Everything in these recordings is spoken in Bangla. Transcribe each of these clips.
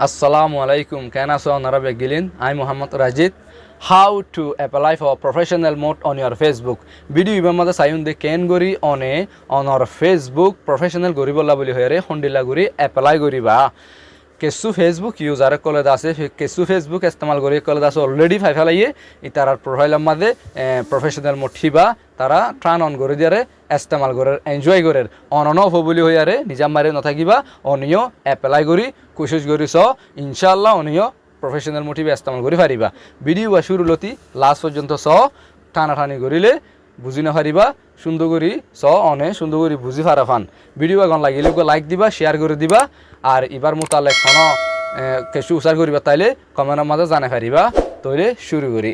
Assalamu alaikum. Can I say Gilin? I'm Muhammad Rajid. How to apply for professional mode on your Facebook. Video ibamada sayun de ken gori on our Facebook professional gori bolla boli hoyare hondila gori apply gori ba. কেসু ফেসবুক ইউজার কলে আছে কেসু ফেসবুক ইস্তেমাল করে কলে আছে অলরেডি ফাই ফেলাইয়ে ইতারার প্রোফাইলের মধ্যে প্রফেশনাল মোটিবা তারা ট্রান অন করে দিয়ারে ইস্তেমাল করে এনজয় করে অন অন অফ বলি হইয়ারে নিজাম মারে নথাকিবা অনিও অ্যাপ্লাই করি কোশিশ করি স ইনশাআল্লাহ অনিও প্রফেশনাল মোটিবা ইস্তেমাল করে পারিবা ভিডিও বা শুরু লতি লাস্ট পর্যন্ত স টানাটানি করিলে বুঝি না পারিবা সুন্দর করি স অনে সুন্দর করি বুঝি পারা ফান ভিডিও এখন লাগিলে লাইক দিবা শেয়ার করে দিবা আর এবার মোতালেক কোন কিছু উচার করিবা তাইলে কমেন্টের মাঝে জানাই পারিবা তাইলে শুরু করি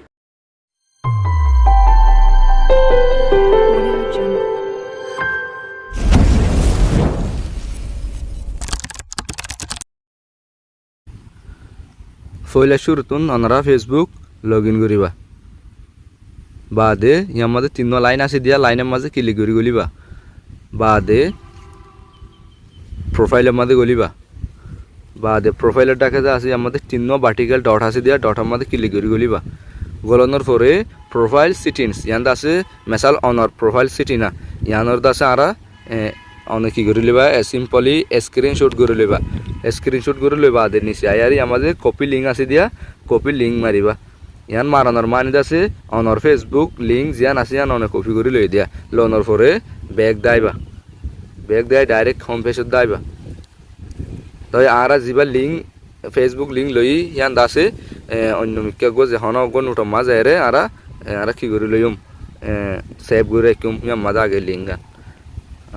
ফইলা শুরুতুন অনরা ফেসবুক লগ ইন করিবা বাদে ইয়ার মাঝে তিন লাইন আছে দিয়া লাইনের মাঝে ক্লিক করি গলিবা বাদে প্রোফাইলের মাঝে গলিবা বাদে প্রোফাইলের ডাকে যা আছে আমাদের তিন ভার্টিক্যাল ডট আছে দিয়া ডটের মাঝে ক্লিক করি গলিবা গলানোর পরে প্রোফাইল সেটিংস ইয়ান আছে মেসাল অনর প্রোফাইল সেটিংস ইয়ানোর আছে আরা অনেক কি করে লিবা সিম্পলি স্ক্রিনশট করে লিবা স্ক্রিনশট করে লইবা আদের নিচে আয়ারি আমাদের কপি লিঙ্ক আছে দিয়া কপি লিঙ্ক মারিবা ইয়ান মারানোর মানে আছে অনর ফেসবুক লিঙ্ক জিয়ান আছে ইয়ান অনেক কপি করে লই দিয়া লোনের পরে ব্যাগ দাইবা ব্যাগ দেয় ডাইরেক্ট হোম পেজত দাইবা তাই আরা যিবা লিঙ্ক ফেসবুক লিঙ্ক লই ইয়ান দাসে অন্য মিক্কা গো যে হন গো নুটো মাজারে আরা কি করে লইম সেভ করে রাখিম ইয়ান মাজা আগে লিঙ্ক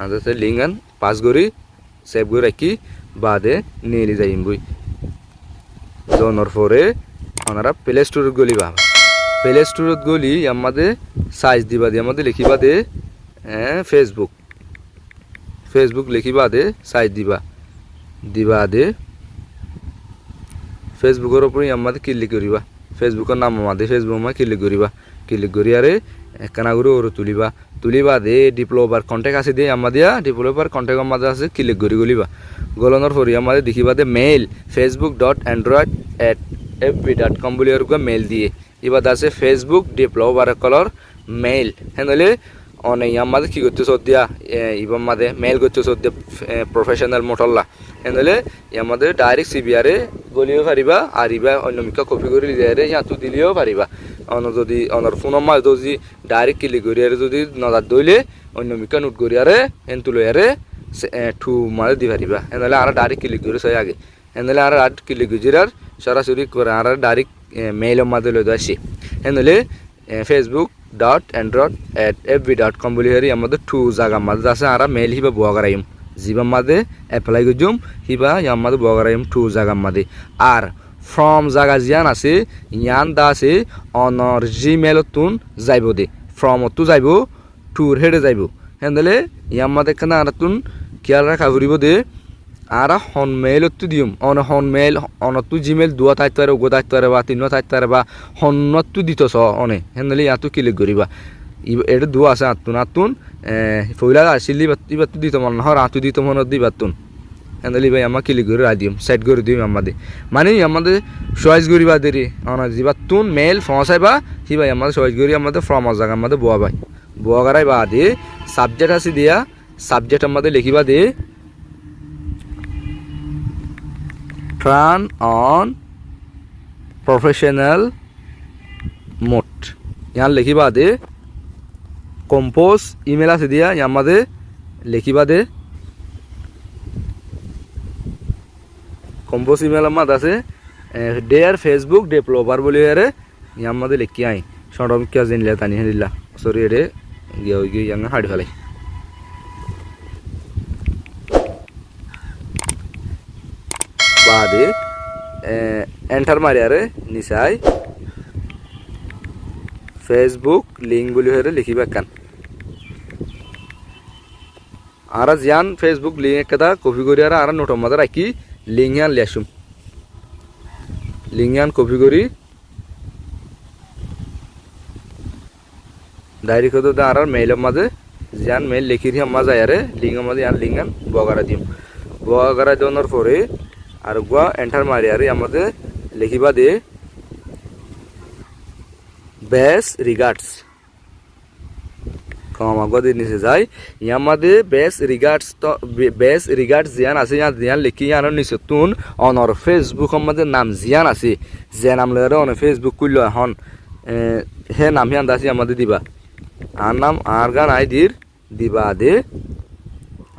আদাতে লিঙ্ক পাস করি সেভ করে রাখি বাদে নিয়ে যাইম বই লোনের পরে ওনারা প্লে স্টোর গলিবা প্লে স্টোরত গলি আমাদের সাইজ দিবা দিয়ে আমাদের লিখিবা দে ফেসবুক ফেসবুক লিখিবা দে সাইজ দিবা দে ফেসবুকের উপরে আমাদের ক্লিক করিবা ফেসবুকের নাম আমাদের ফেসবুক মা ক্লিক করিবা ক্লিক করি আরে একখানা করে ওর তুলিবা দে ডিপ্লোভার কন্ট্যাক্ট আছে দিয়ে আমাদের ডিপ্লোভার কন্ট্যাক্ট আমাদের আছে ক্লিক করি গলিবা গলানোর পরে আমাদের দেখিবা দে মেইল facebook.android@fb.com বলি আর মেইল দিয়ে এবার আছে ফেসবুক ডিপ্লোভার কলর মেইল হ্যাঁ অনেক আমাদের কি করতে সদ্যা ইবার মাঝে মেল করতে সদ্যা প্রফেশনাল মোটল্লা এনলে আমাদের ডাইরেক্ট সিবিআরে গলিও পারিবা আর ইবা অন্য মিকা কপি করে লিয়ারে ইয়াতো দিলেও পারিবা অন যদি অনর ফোনের মাঝে যদি ডাইরেক্ট ক্লিক করি আর যদি নজর দইলে অন্য মিকা নোট করি আরে এনতু লয়ারে টু মাঝে দি পারিবা এনলে আর ডাইরেক্ট ক্লিক করে সই আগে এনলে আর ক্লিক করি আর সরাসরি করে আর ডাইরেক্ট মেইলের মাঝে লই আসি এনলে facebook.android@fb.com বলি হেরি আমাদের টু জায়গা মাঝে আছে আর মেল হিবা বুয়া করাইম জিবা মাঝে অ্যাপ্লাই করজুম হিবা ইয়ার মাঝে বুয়া করাইম টু জায়গা মাঝে আর ফ্রম জায়গা জিয়ান আছে ইয়ান দা আছে অনর জিমেলতুন যাইব দে ফ্রমতো যাইব টুর হেডে যাইব হেন্দলে ইয়ার মাঝে কেন আর তুন খেয়াল রাখা ঘুরিব দে আর হন মেইলতো দিম অন হন মেইল অনতো জিমেল দুয়া থাকতে পারে গো থাকতে পারে বা তিন থাকতে পারে বা হনতো দিতস অনে হেনলে ইয়াতো ক্লিক করিবা এটা দুয়া আছে আতুন ফইলা আসিলি বাত্তি দিত মন হর আতু দিত মন দিবাতুন হেনলে ভাই আমা ক্লিক করে রাদিম সেট করে দিম আমাদের মানে আমাদের চয়েস করিবা দেরি অন জিবাতুন মেইল ফসাইবা হি ভাই আমাদের চয়েস করি আমাদের ফ্রম জায়গা আমাদের বুয়া ভাই বুয়া করাই বা দে সাবজেক্ট আছে দিয়া সাবজেক্ট আমাদের লিখিবা দে Turn on professional mode यहाँ लिखिबा दे कंपोज ईमेल আছে দিয়া আমাদের লিখিবা দে कंपोज ईमेल আমাদের আছে ডিয়ার ফেসবুক ডেভেলপার বলি আরে আমাদের লিখি আই শর্টম কি জানলে তানি দিলা সরি রে গিয়ে ইয়াং হাড়ি ফেলাই বাদে এন্টার মারি আরে নিচাই ফেসবুক লিঙ্ক বলি হরে লিখিবা কান আর জিয়ান ফেসবুক লিঙ্ক একটা কপি করি আর নোটের মধ্যে রাখি লিঙ্ক আন লিয়াসুম লিঙ্ক আন কপি করি ডায়েরি কত আর মেইলের মাঝে জিয়ান মেইল লিখি দিয়ে মাঝে আরে লিঙ্কের মাঝে আন লিঙ্ক আন বগারা দিম বগারা দেওয়ার পরে আর গুয়া এন্টার মারি আর আমাদের লিখিবা দে বেস্ট রিগার্ডস কমাগো দিয়ে নিচে যায় ইয়ামাদে বেস্ট রিগার্ডস জিয়ান আছে ইয়ান জিয়ান লিখি ইয়ান নিচে তুন অনর ফেসবুক আমাদের নাম জিয়ান আছে যে নাম লয়ে অন ফেসবুক কুইল এখন হে নাম হিয়ান দাসি আমাদের দিবা আর নাম আর গান আইডির দিবা দে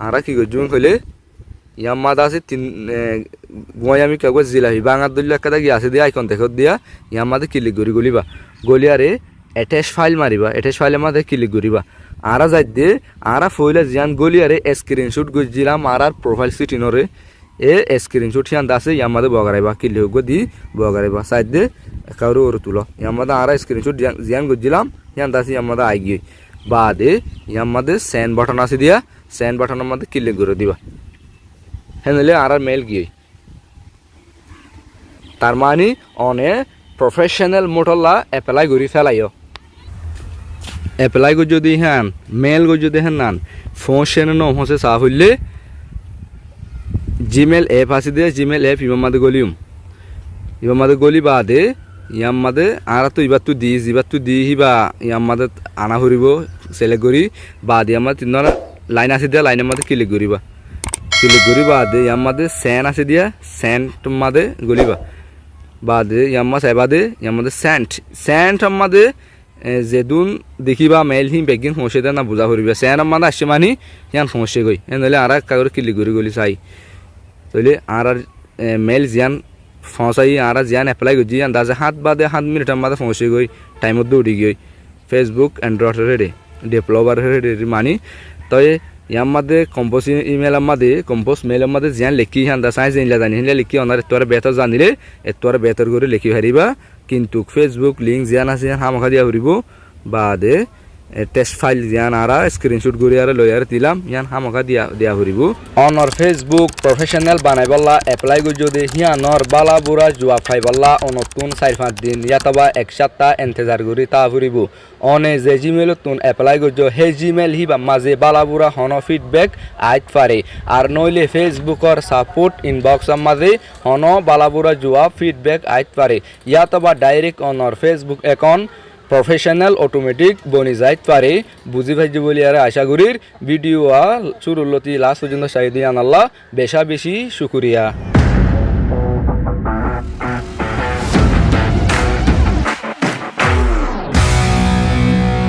আরা কি গজুন কইলে ইয়ামাদ আছে তিন গোয় আমি কাগজ জিলাহি বাঙার দল্লা একটা গিয়ে আছে দিয়ে আইকন দেখো দিয়া ইয়ামাদে ক্লিক করি গলিবা গলিয়ারে অ্যাটাচ ফাইল মারিবা অ্যাটাচ ফাইলের মধ্যে ক্লিক করিবা আরা যাই দিয়ে আরা ফইলে জিয়ান গলিয়ারে স্ক্রিনশট গজিলাম আর প্রোফাইল সিটিনরে স্ক্রিনশট হিয়ান দাসে ইয়ামাদে বগারাইবা ক্লিক গো দি বগারাইবা সাইড দে কারো ওর তুলো ইয়ামাদে আরা স্ক্রিনশট জিয়ান গজিলাম হিয়ান দাসে ইয়ামাদে আই গিয়ে বাদে ইয়ামাদে সেন্ড বাটন আছে দিয়া সেন্ড বাটনের মধ্যে ক্লিক করে দিবা হ্যাঁ আর মেল গিয়ে তার মানে অনে প্রফেশনাল মোটলা এপ্লাই করি ফেলাইও এপ্লাই করি যদি হ্যান মেল করি যদি হ্যান নান ফোন সেনে নম হচ্ছে চা হইলে জিমেল এপ আছে দিয়ে জিমেল এপ ইবার মাদে গলি বাদে ইয়ার মাদে আর তো এবার তো দি হিবা ইয়ার মাদে আনা ফুরিব সিলেক্ট করি বাদে আমার তিন লাইন আছে দিয়া লাইনের মধ্যে ক্লিক করিবা ক্লিক করি বাদে ইয়ার মাদে সেন্ড আছে দিয়া সেন্ড মাদে গলিবা বাদে ইয়াম্মা সাইবাদে ইয়ামাদে সেন্ট আমাদে যেদুন দেখিবা মেল হি বেগিন ফসে দে না বুঝা করিবা সেন্ট আমাদে আসছে মানি ইয়ান ফসে গই নহলে আর কাগজ ক্লিক করি গলি চাই তাইলে আর মেল জিয়ান ফসাই আর জিয়ান এপ্লাই গজি আন্দাজে 7 মিনিট আমাদে ফসে গই টাইমত দৌড়ি গই Facebook Android ready developer ready মানি তাই ইয়ামাদে কম্পোজ ইমেল আমাদে কম্পোজ মেল আমাদে জিয়ান লিখি হান্দা সাই জিনলা জানি হিলে লিখি অনার তোরা বেতর জানিলে তোরা বেতর করে লিখি হারিবা কিন্তু ফেসবুক লিংক জিয়ান আছে হামাখা দিয়া হরিব বাদে টেক্সট ফাইল জিয়ান আরা স্ক্রিনশট করে আর লয়ার দিলাম ইয়ান হামাখা দিয়া হরিব অনর ফেসবুক প্রফেশনাল বানাইবল্লা এপ্লাই গো যদি হিয়ানর বালা বুড়া জুয়া ফাইবল্লা অনতুন 4-5 দিন ইয়াতবা এক সপ্তাহ ইন্তজার করি তা হরিব অনে যে জিমেল তুন এপ্লাই গো হে জিমেল হিবা মাঝে বালা বুড়া হন ফিডব্যাক আইত পারে আর নইলে ফেসবুকর সাপোর্ট ইনবক্স মাঝে হন বালা বুড়া জুয়া ফিডব্যাক আইত পারে ইয়াতবা ডাইরেক্ট অনর ফেসবুক অ্যাকাউন্ট প্রফেশনাল অটোমেটিক বনি যাইত পারে বুঝি ভাইজি বলি আর আশা করির ভিডিও শুরুলতি লাস্ট পর্যন্ত চাই দিয়ে আনাল্লাহ বেশা বেশি শুকুরিয়া।